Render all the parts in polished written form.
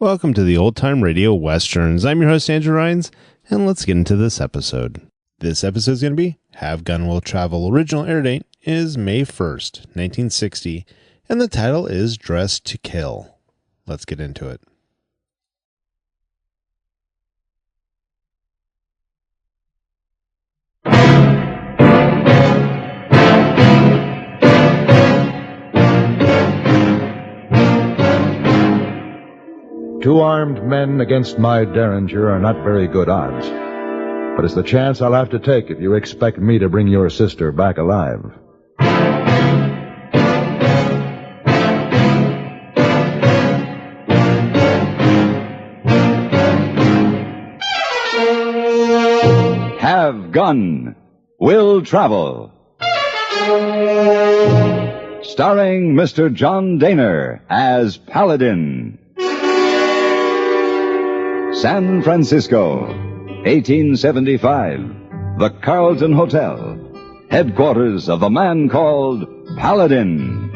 Welcome to the Old Time Radio Westerns. I'm your host, Andrew Rhynes, and let's get into this episode. This episode is going to be Have Gun Will Travel. Original air date is May 1st, 1960, and the title is Dressed to Kill. Let's get into it. Two armed men against my Derringer are not very good odds. But it's the chance I'll have to take if you expect me to bring your sister back alive. Have Gun Will Travel. Starring Mr. John Dehner as Paladin. San Francisco, 1875. The Carlton Hotel, headquarters of the man called Paladin.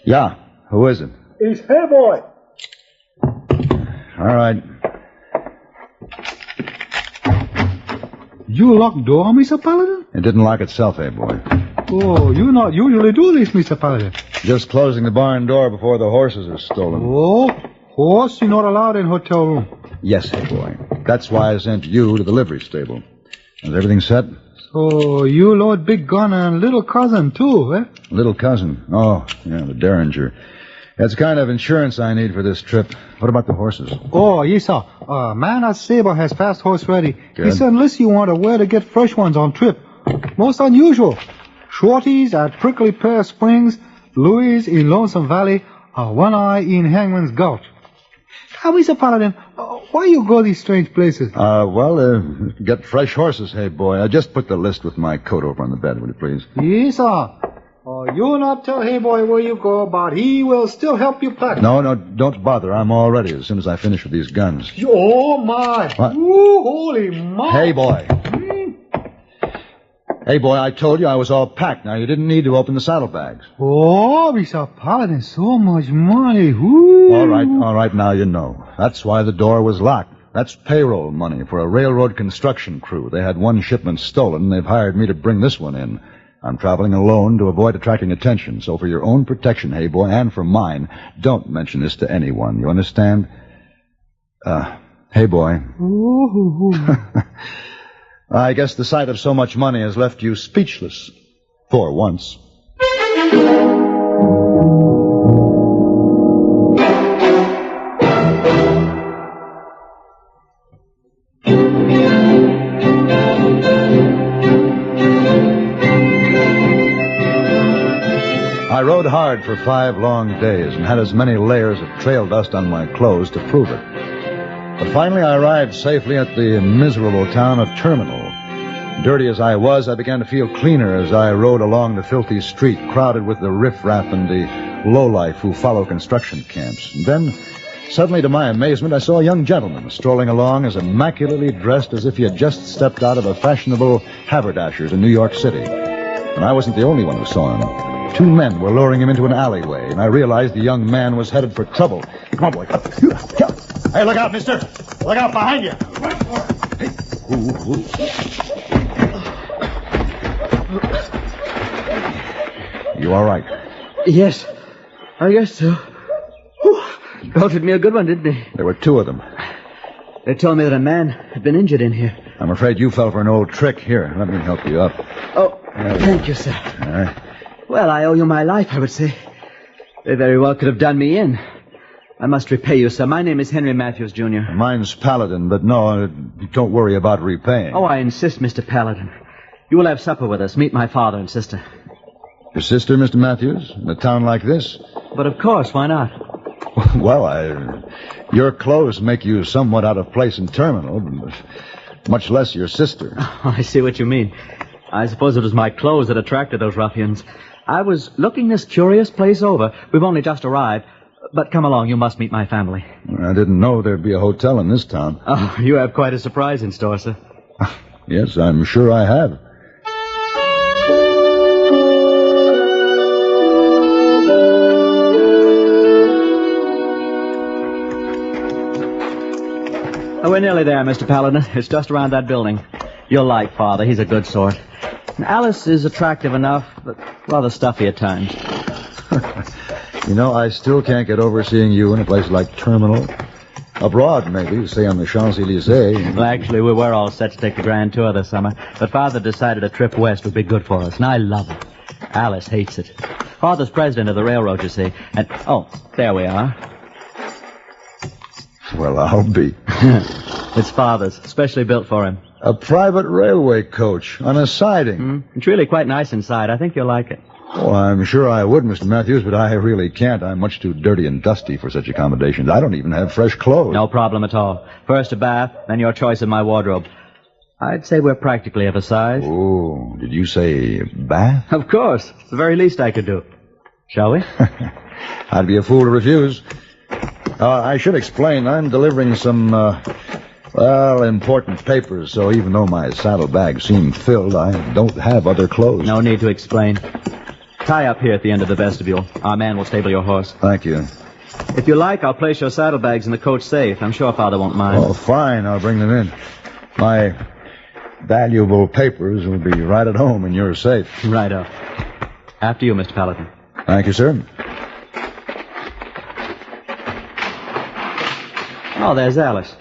Yeah, who is it? It's Heyboy. All right. You locked door, Mr. Paladin? It didn't lock itself, Heyboy. Oh, you not usually do this, Mr. Paladin. Just closing the barn door before the horses are stolen. Oh, horse you're not allowed in hotel room. Yes, Heyboy. That's why I sent you to the livery stable. Is everything set? So you load big gun and little cousin, too, eh? Little cousin. Oh, yeah, the Derringer. That's the kind of insurance I need for this trip. What about the horses? Oh, yes, sir. Man at Sabre has fast horse ready. Good. He said unless you want where to get fresh ones on trip. Most unusual. Shorties at Prickly Pear Springs, Louis in Lonesome Valley, One Eye in Hangman's Gulch. Now, Mr. Paladin, why you go these strange places? Get fresh horses, Heyboy. I just put the list with my coat over on the bed, will you please? Yes, sir. You not tell Heyboy where you go, but he will still help you pack. No, don't bother. I'm all ready as soon as I finish with these guns. Oh, my. What? Ooh, holy my. Heyboy. Hey, boy, I told you I was all packed. Now, you didn't need to open the saddlebags. Oh, Mr. Paladin, so much money. Ooh. All right, now you know. That's why the door was locked. That's payroll money for a railroad construction crew. They had one shipment stolen, and they've hired me to bring this one in. I'm traveling alone to avoid attracting attention, so for your own protection, hey, boy, and for mine, don't mention this to anyone. You understand? Hey, boy. Ooh. I guess the sight of so much money has left you speechless. For once. I rode hard for 5 long days and had as many layers of trail dust on my clothes to prove it. But finally I arrived safely at the miserable town of Terminal. Dirty as I was, I began to feel cleaner as I rode along the filthy street crowded with the riffraff and the lowlife who follow construction camps. And then, suddenly to my amazement, I saw a young gentleman strolling along as immaculately dressed as if he had just stepped out of a fashionable haberdasher's in New York City. And I wasn't the only one who saw him. 2 men were luring him into an alleyway, and I realized the young man was headed for trouble. Come on, boy. Hey, look out, mister. Look out behind you. Hey. Ooh. You all right? Yes, I guess so. He belted me a good one, didn't he? There were 2 of them. They told me that a man had been injured in here. I'm afraid you fell for an old trick. Here, let me help you up. Oh, thank you, sir. All right. Well, I owe you my life, I would say. They very well could have done me in. I must repay you, sir. My name is Henry Matthews, Jr. Mine's Paladin, but no, don't worry about repaying. Oh, I insist, Mr. Paladin. You will have supper with us. Meet my father and sister. Your sister, Mr. Matthews? In a town like this? But of course, why not? Well, your clothes make you somewhat out of place in Terminal, much less your sister. Oh, I see what you mean. I suppose it was my clothes that attracted those ruffians. I was looking this curious place over. We've only just arrived. But come along, you must meet my family. I didn't know there'd be a hotel in this town. Oh, you have quite a surprise in store, sir. Yes, I'm sure I have. We're nearly there, Mr. Paladin. It's just around that building. You'll like Father. He's a good sort. Alice is attractive enough, but rather stuffy at times. You know, I still can't get over seeing you in a place like Terminal. Abroad, maybe, say on the Champs-Élysées. Well, actually, we were all set to take the grand tour this summer, but Father decided a trip west would be good for us, and I love it. Alice hates it. Father's president of the railroad, you see, and... Oh, there we are. Well, I'll be. It's Father's, specially built for him. A private railway coach on a siding. It's really quite nice inside. I think you'll like it. Oh, I'm sure I would, Mr. Matthews, but I really can't. I'm much too dirty and dusty for such accommodations. I don't even have fresh clothes. No problem at all. First a bath, then your choice of my wardrobe. I'd say we're practically of a size. Oh, did you say bath? Of course. It's the very least I could do. Shall we? I'd be a fool to refuse. I should explain, I'm delivering some, important papers, so even though my saddlebags seem filled, I don't have other clothes. No need to explain. Tie up here at the end of the vestibule. Our man will stable your horse. Thank you. If you like, I'll place your saddlebags in the coach safe. I'm sure Father won't mind. Oh, fine. I'll bring them in. My valuable papers will be right at home in your safe. Righto. After you, Mr. Paladin. Thank you, sir. Oh, there's Alice.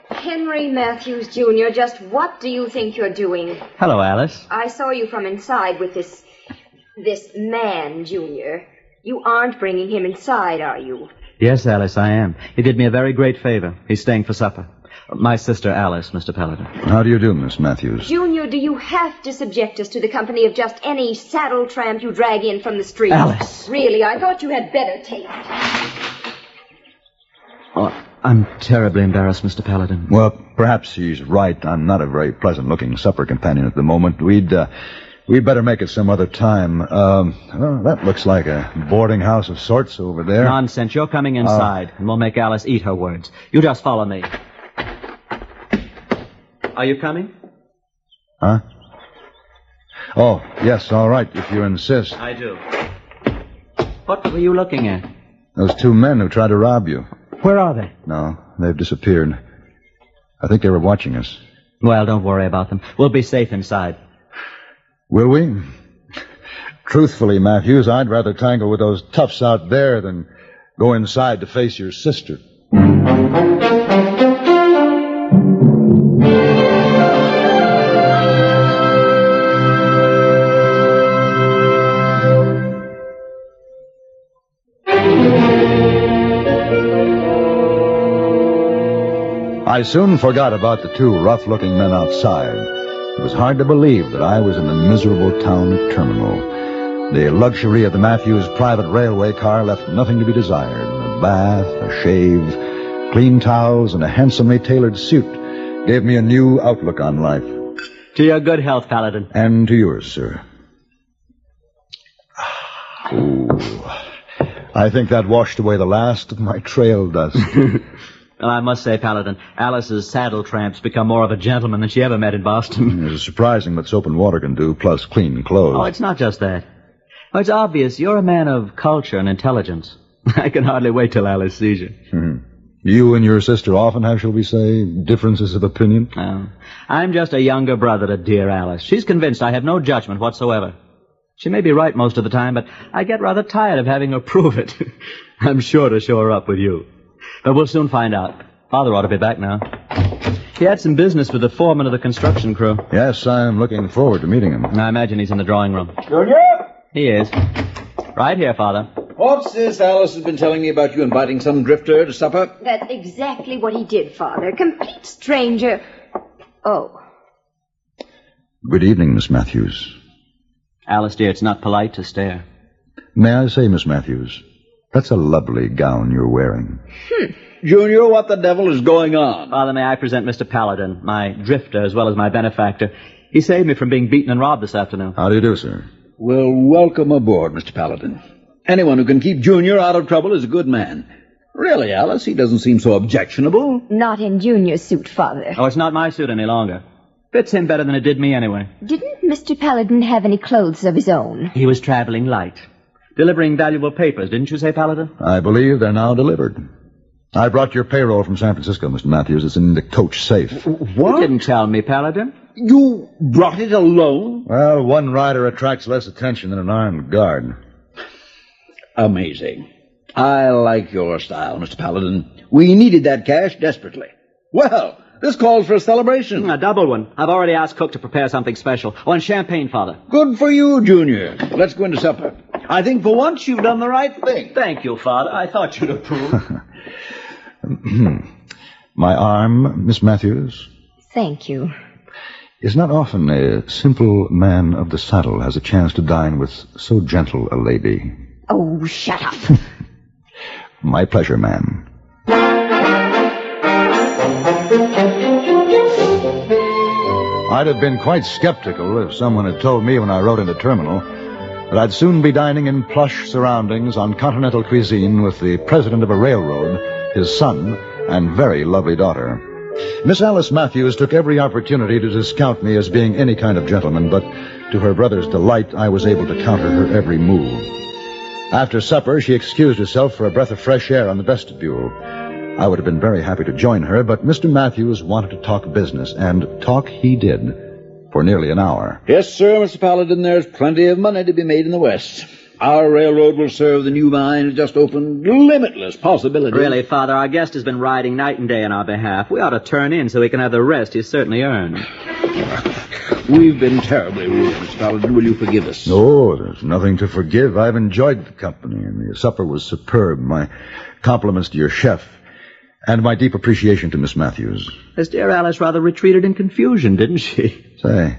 Henry Matthews, Jr., just what do you think you're doing? Hello, Alice. I saw you from inside with this man, Junior. You aren't bringing him inside, are you? Yes, Alice, I am. He did me a very great favor. He's staying for supper. My sister, Alice, Mr. Paladin. How do you do, Miss Matthews? Junior, do you have to subject us to the company of just any saddle tramp you drag in from the street? Alice! Really, I thought you had better taste. Oh, I'm terribly embarrassed, Mr. Paladin. Well, perhaps he's right. I'm not a very pleasant-looking supper companion at the moment. We'd better make it some other time. Well, that looks like a boarding house of sorts over there. Nonsense. You're coming inside, and we'll make Alice eat her words. You just follow me. Are you coming? Huh? Oh, yes, all right, if you insist. I do. What were you looking at? Those two men who tried to rob you. Where are they? No, they've disappeared. I think they were watching us. Well, don't worry about them. We'll be safe inside. Will we? Truthfully, Matthews, I'd rather tangle with those toughs out there than go inside to face your sister. I soon forgot about the two rough-looking men outside. It was hard to believe that I was in the miserable town of Terminal. The luxury of the Matthews private railway car left nothing to be desired. A bath, a shave, clean towels, and a handsomely tailored suit gave me a new outlook on life. To your good health, Paladin. And to yours, sir. Ooh. I think that washed away the last of my trail dust. Well, I must say, Paladin, Alice's saddle tramp's become more of a gentleman than she ever met in Boston. It's surprising what soap and water can do, plus clean clothes. Oh, it's not just that. Oh, it's obvious you're a man of culture and intelligence. I can hardly wait till Alice sees you. Mm-hmm. You and your sister often have, shall we say, differences of opinion? Oh, I'm just a younger brother to dear Alice. She's convinced I have no judgment whatsoever. She may be right most of the time, but I get rather tired of having her prove it. I'm sure to show her up with you. But we'll soon find out. Father ought to be back now. He had some business with the foreman of the construction crew. Yes, I'm looking forward to meeting him. I imagine he's in the drawing room. Junior? He is. Right here, Father. What's this Alice has been telling me about you inviting some drifter to supper? That's exactly what he did, Father. Complete stranger. Oh. Good evening, Miss Matthews. Alice, dear, it's not polite to stare. May I say, Miss Matthews, that's a lovely gown you're wearing. Junior, what the devil is going on? Father, may I present Mr. Paladin, my drifter as well as my benefactor. He saved me from being beaten and robbed this afternoon. How do you do, sir? Well, welcome aboard, Mr. Paladin. Anyone who can keep Junior out of trouble is a good man. Really, Alice, he doesn't seem so objectionable. Not in Junior's suit, Father. Oh, it's not my suit any longer. Fits him better than it did me anyway. Didn't Mr. Paladin have any clothes of his own? He was traveling light. Delivering valuable papers, didn't you say, Paladin? I believe they're now delivered. I brought your payroll from San Francisco, Mr. Matthews. It's in the coach safe. What? You didn't tell me, Paladin. You brought it alone? Well, one rider attracts less attention than an armed guard. Amazing. I like your style, Mr. Paladin. We needed that cash desperately. Well, this calls for a celebration. A double one. I've already asked Cook to prepare something special. Oh, and champagne, Father. Good for you, Junior. Let's go into supper. I think for once you've done the right thing. Thank you, Father. I thought you'd approve. My arm, Miss Matthews. Thank you. It's not often a simple man of the saddle has a chance to dine with so gentle a lady. Oh, shut up. My pleasure, ma'am. I'd have been quite skeptical if someone had told me when I rode into Terminal that I'd soon be dining in plush surroundings on continental cuisine with the president of a railroad, his son, and very lovely daughter. Miss Alice Matthews took every opportunity to discount me as being any kind of gentleman, but to her brother's delight, I was able to counter her every move. After supper, she excused herself for a breath of fresh air on the vestibule. I would have been very happy to join her, but Mr. Matthews wanted to talk business, and talk he did for nearly an hour. Yes, sir, Mr. Paladin, there's plenty of money to be made in the West. Our railroad will serve the new mine. It just opened limitless possibilities. Really, Father, our guest has been riding night and day on our behalf. We ought to turn in so he can have the rest he's certainly earned. We've been terribly rude, Mr. Paladin. Will you forgive us? Oh, there's nothing to forgive. I've enjoyed the company, and the supper was superb. My compliments to your chef, and my deep appreciation to Miss Matthews. His dear Alice rather retreated in confusion, didn't she? Say,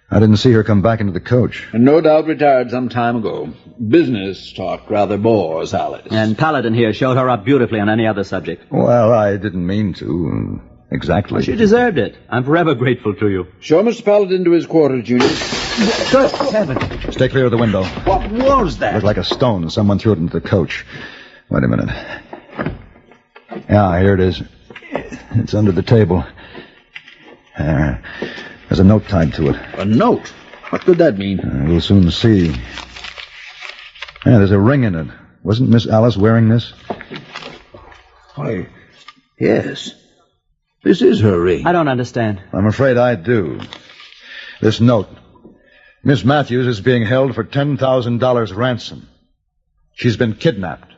I didn't see her come back into the coach. And no doubt retired some time ago. Business talk rather bores Alice. And Paladin here showed her up beautifully on any other subject. Well, I didn't mean to. Exactly. Well, she deserved it. I'm forever grateful to you. Show Mr. Paladin to his quarters, Junior. Good heaven. Stay clear of the window. What was that? Looked like a stone. Someone threw it into the coach. Wait a minute. Yeah, here it is. It's under the table. There's a note tied to it. A note? What could that mean? We'll soon see. Yeah, there's a ring in it. Wasn't Miss Alice wearing this? Why, yes. This is her ring. I don't understand. I'm afraid I do. This note. Miss Matthews is being held for $10,000 ransom. She's been kidnapped.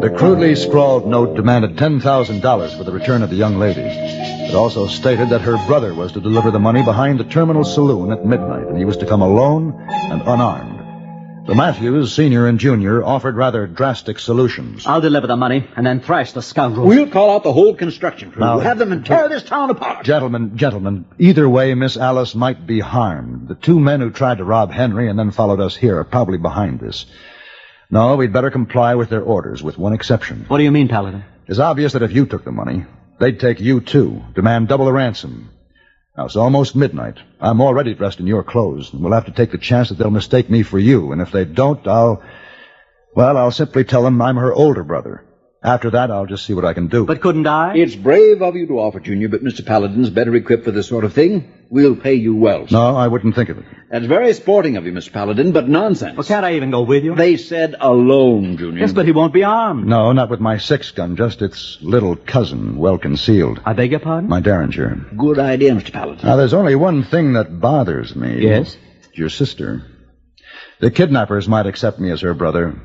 The crudely scrawled note demanded $10,000 for the return of the young lady. It also stated that her brother was to deliver the money behind the terminal saloon at midnight, and he was to come alone and unarmed. The Matthews, Sr. and Jr., offered rather drastic solutions. I'll deliver the money and then thrash the scoundrel. We'll call out the whole construction crew. Now, we'll have them and tear this town apart. Gentlemen, either way, Miss Alice might be harmed. The two men who tried to rob Henry and then followed us here are probably behind this. No, we'd better comply with their orders, with one exception. What do you mean, Paladin? It's obvious that if you took the money, they'd take you, too, demand double the ransom. Now, it's almost midnight. I'm already dressed in your clothes, and we'll have to take the chance that they'll mistake me for you, and if they don't, I'll simply tell them I'm her older brother. After that, I'll just see what I can do. But couldn't I? It's brave of you to offer, Junior, but Mr. Paladin's better equipped for this sort of thing. We'll pay you well, sir. No, I wouldn't think of it. That's very sporting of you, Mr. Paladin, but nonsense. Well, can't I even go with you? They said alone, Junior. Yes, but he won't be armed. No, not with my 6-gun, just its little cousin, well concealed. I beg your pardon? My Derringer. Good idea, Mr. Paladin. Now, there's only one thing that bothers me. Yes? Your sister. The kidnappers might accept me as her brother,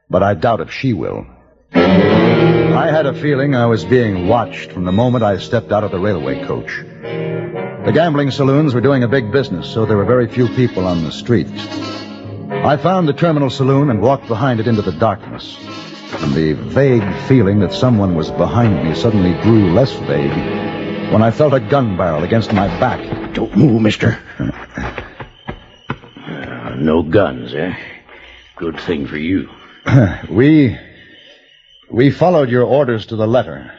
but I doubt if she will. I had a feeling I was being watched from the moment I stepped out of the railway coach. The gambling saloons were doing a big business, so there were very few people on the street. I found the terminal saloon and walked behind it into the darkness. And the vague feeling that someone was behind me suddenly grew less vague when I felt a gun barrel against my back. Don't move, mister. No guns, eh? Good thing for you. We followed your orders to the letter.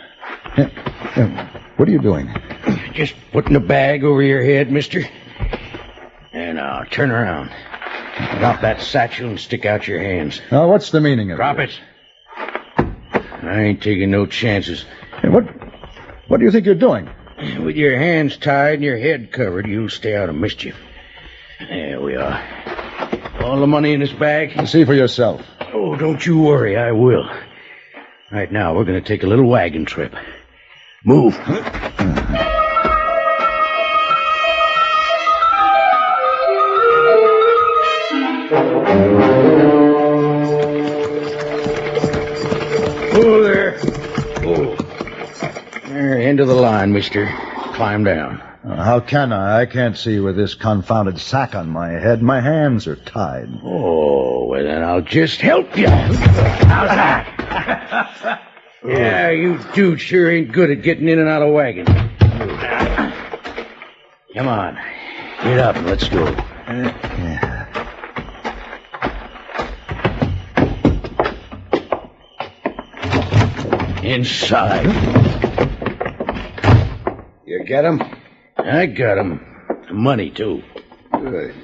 What are you doing? Just putting a bag over your head, mister. And now, turn around. Drop that satchel and stick out your hands. Now, what's the meaning of Drop it? it. I ain't taking no chances. Hey, what do you think you're doing? With your hands tied and your head covered, you'll stay out of mischief. There we are. All the money in this bag? See for yourself. Oh, don't you worry, I will. Right now, we're going to take a little wagon trip. Move. Oh, there. Oh. There, end of the line, mister. Climb down. How can I? I can't see with this confounded sack on my head. My hands are tied. Oh, well, then I'll just help you. How's that? Yeah, you dudes sure ain't good at getting in and out of wagons. Come on. Get up and let's go. Inside. You get him? I got him. Money, too. Good.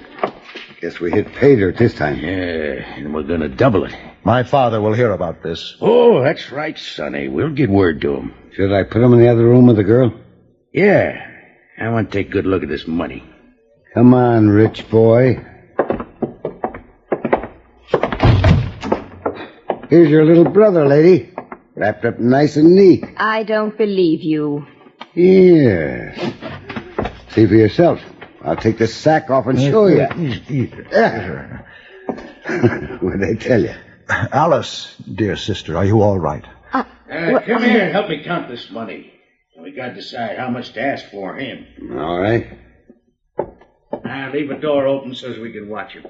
Guess we hit pay dirt this time. Yeah, and we're gonna double it. My father will hear about this. Oh, that's right, Sonny. We'll get word to him. Should I put him in the other room with the girl? Yeah. I want to take a good look at this money. Come on, rich boy. Here's your little brother, lady. Wrapped up nice and neat. I don't believe you. Here. See for yourself. I'll take this sack off and show you. What'd they tell you? Alice, dear sister, are you all right? Come here and help me count this money. We got to decide how much to ask for him. All right. Now, leave a door open so as we can watch him.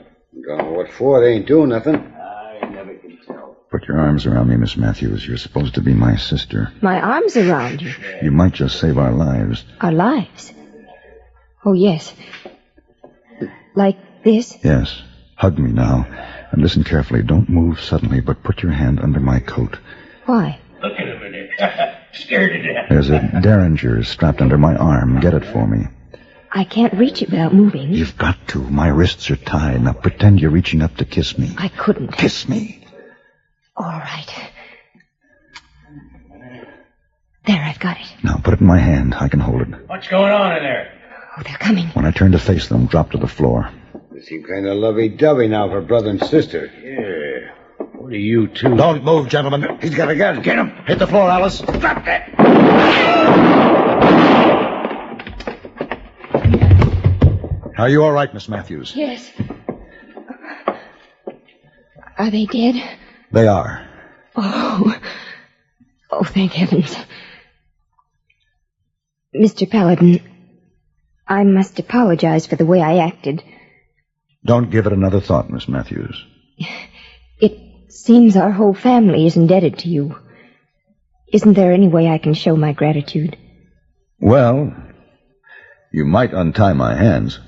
Don't know what for. They ain't doing nothing. I never can tell. Put your arms around me, Miss Matthews. You're supposed to be my sister. My arms around you. You might just save our lives. Our lives? Oh, yes. Like this? Yes. Hug me now. And listen carefully. Don't move suddenly, but put your hand under my coat. Why? Look at him in it. Scared to death. There's a derringer strapped under my arm. Get it for me. I can't reach it without moving. You've got to. My wrists are tied. Now pretend you're reaching up to kiss me. I couldn't. Kiss me. All right. There, I've got it. Now put it in my hand. I can hold it. What's going on in there? Oh, they're coming. When I turn to face them, drop to the floor. They seem kind of lovey-dovey now for brother and sister. Yeah. What are you two? Don't move, gentlemen. He's got a gun. Get him. Hit the floor, Alice. Drop that. Are you all right, Miss Matthews? Yes. Are they dead? They are. Oh, thank heavens. Mr. Paladin, I must apologize for the way I acted. Don't give it another thought, Miss Matthews. It seems our whole family is indebted to you. Isn't there any way I can show my gratitude? Well, you might untie my hands.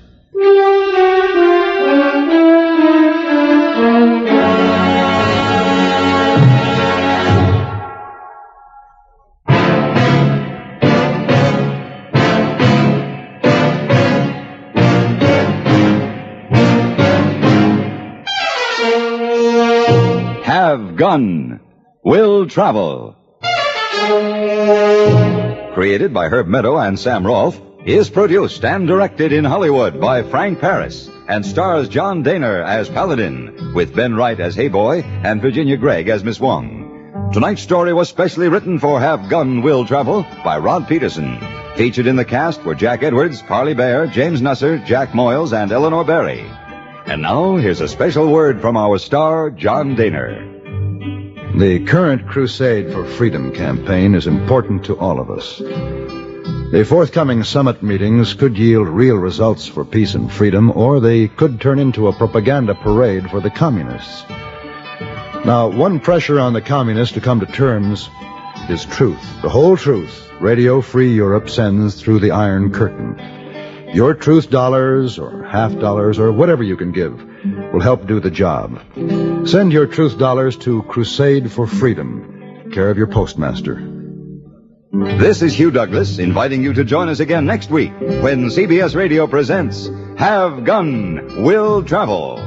Have Gun, Will Travel. Created by Herb Meadow and Sam Rolfe, is produced and directed in Hollywood by Frank Paris and stars John Dehner as Paladin, with Ben Wright as Heyboy and Virginia Gregg as Miss Wong. Tonight's story was specially written for Have Gun, Will Travel by Rod Peterson. Featured in the cast were Jack Edwards, Parley Baer, James Nusser, Jack Moyles, and Eleanor Berry. And now, here's a special word from our star, John Dehner. The current Crusade for Freedom campaign is important to all of us. The forthcoming summit meetings could yield real results for peace and freedom, or they could turn into a propaganda parade for the communists. Now, one pressure on the communists to come to terms is truth, the whole truth Radio Free Europe sends through the Iron Curtain. Your truth dollars or half dollars or whatever you can give will help do the job. Send your truth dollars to Crusade for Freedom, care of your postmaster. This is Hugh Douglas inviting you to join us again next week when CBS Radio presents Have Gun, Will Travel.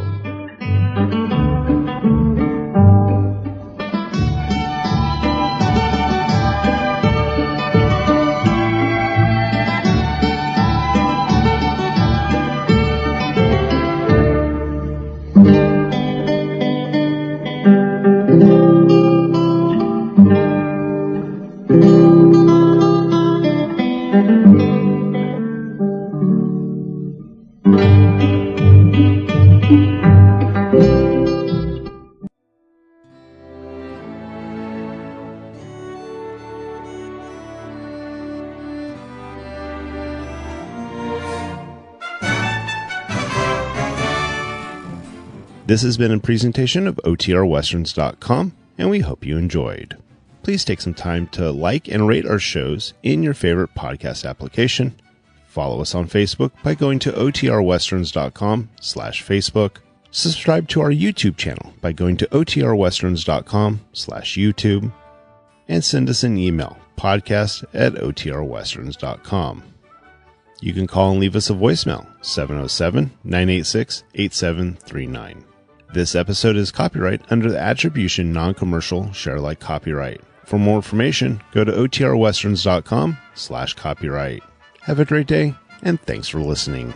This has been a presentation of OTRWesterns.com, and we hope you enjoyed. Please take some time to like and rate our shows in your favorite podcast application. Follow us on Facebook by going to OTRWesterns.com/Facebook. Subscribe to our YouTube channel by going to OTRWesterns.com/YouTube. And send us an email, podcast@OTRWesterns.com. You can call and leave us a voicemail, 707-986-8739. This episode is copyright under the Attribution Non-Commercial Share Alike Copyright. For more information, go to OTRWesterns.com/copyright. Have a great day, and thanks for listening.